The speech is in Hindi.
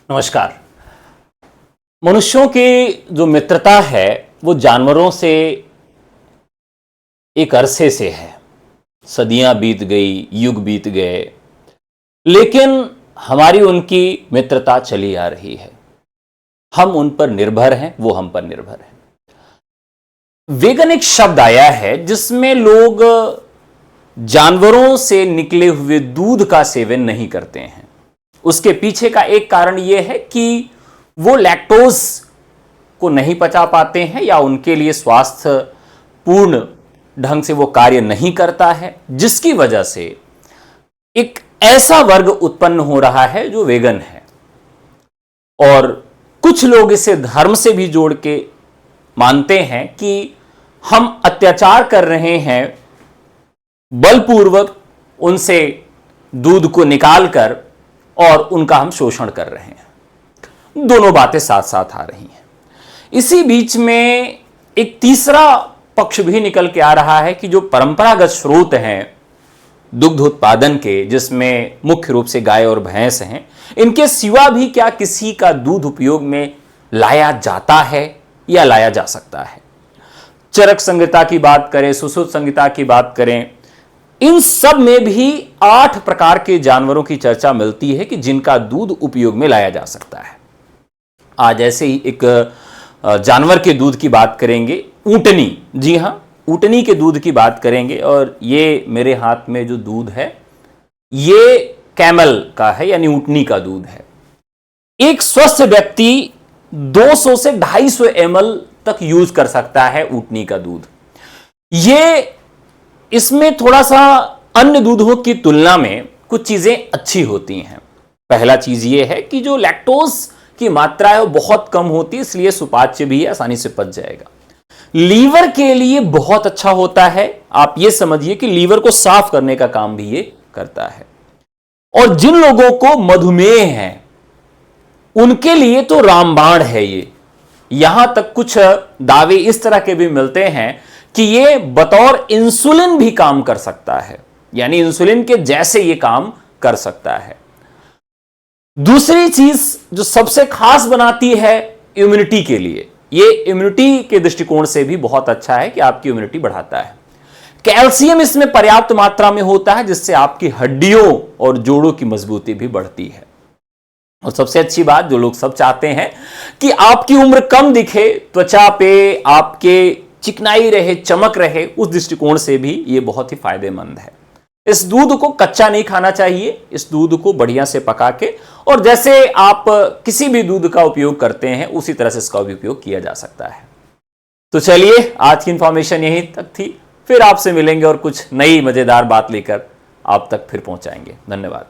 नमस्कार। मनुष्यों की जो मित्रता है वो जानवरों से एक अरसे से है। सदियां बीत गई, युग बीत गए, लेकिन हमारी उनकी मित्रता चली आ रही है। हम उन पर निर्भर हैं, वो हम पर निर्भर हैं। वेगन एक शब्द आया है जिसमें लोग जानवरों से निकले हुए दूध का सेवन नहीं करते हैं। उसके पीछे का एक कारण यह है कि वो लैक्टोज को नहीं पचा पाते हैं या उनके लिए स्वास्थ्य पूर्ण ढंग से वो कार्य नहीं करता है, जिसकी वजह से एक ऐसा वर्ग उत्पन्न हो रहा है जो वेगन है। और कुछ लोग इसे धर्म से भी जोड़ के मानते हैं कि हम अत्याचार कर रहे हैं, बलपूर्वक उनसे दूध को निकालकर, और उनका हम शोषण कर रहे हैं। दोनों बातें साथ साथ आ रही हैं। इसी बीच में एक तीसरा पक्ष भी निकल के आ रहा है कि जो परंपरागत स्रोत हैं दुग्ध उत्पादन के, जिसमें मुख्य रूप से गाय और भैंस हैं, इनके सिवा भी क्या किसी का दूध उपयोग में लाया जाता है या लाया जा सकता है। चरक संहिता की बात करें, सुश्रुत संहिता की बात करें, इन सब में भी 8 प्रकार के जानवरों की चर्चा मिलती है कि जिनका दूध उपयोग में लाया जा सकता है। आज ऐसे ही एक जानवर के दूध की बात करेंगे, ऊंटनी। जी हां, ऊंटनी के दूध की बात करेंगे। और ये मेरे हाथ में जो दूध है ये कैमल का है, यानी ऊंटनी का दूध है। एक स्वस्थ व्यक्ति 200 से 250 ml तक यूज कर सकता है ऊंटनी का दूध। ये इसमें थोड़ा सा अन्य दूधों की तुलना में कुछ चीजें अच्छी होती हैं। पहला चीज ये है कि जो लैक्टोज की मात्रा है वो बहुत कम होती है, इसलिए सुपाच्य भी आसानी से पच जाएगा। लीवर के लिए बहुत अच्छा होता है। आप ये समझिए कि लीवर को साफ करने का काम भी ये करता है। और जिन लोगों को मधुमेह है उनके लिए तो रामबाण है ये। यहां तक कुछ दावे इस तरह के भी मिलते हैं कि ये बतौर इंसुलिन भी काम कर सकता है, यानी इंसुलिन के जैसे ये काम कर सकता है। दूसरी चीज जो सबसे खास बनाती है इम्यूनिटी के लिए, ये इम्यूनिटी के दृष्टिकोण से भी बहुत अच्छा है कि आपकी इम्यूनिटी बढ़ाता है। कैल्शियम इसमें पर्याप्त मात्रा में होता है, जिससे आपकी हड्डियों और जोड़ों की मजबूती भी बढ़ती है। और सबसे अच्छी बात, जो लोग सब चाहते हैं कि आपकी उम्र कम दिखे, त्वचा पे आपके चिकनाई रहे, चमक रहे, उस दृष्टिकोण से भी ये बहुत ही फायदेमंद है। इस दूध को कच्चा नहीं खाना चाहिए, इस दूध को बढ़िया से पका के, और जैसे आप किसी भी दूध का उपयोग करते हैं उसी तरह से इसका भी उपयोग किया जा सकता है। तो चलिए, आज की इंफॉर्मेशन यहीं तक थी। फिर आपसे मिलेंगे और कुछ नई मजेदार बात लेकर आप तक फिर पहुंचाएंगे। धन्यवाद।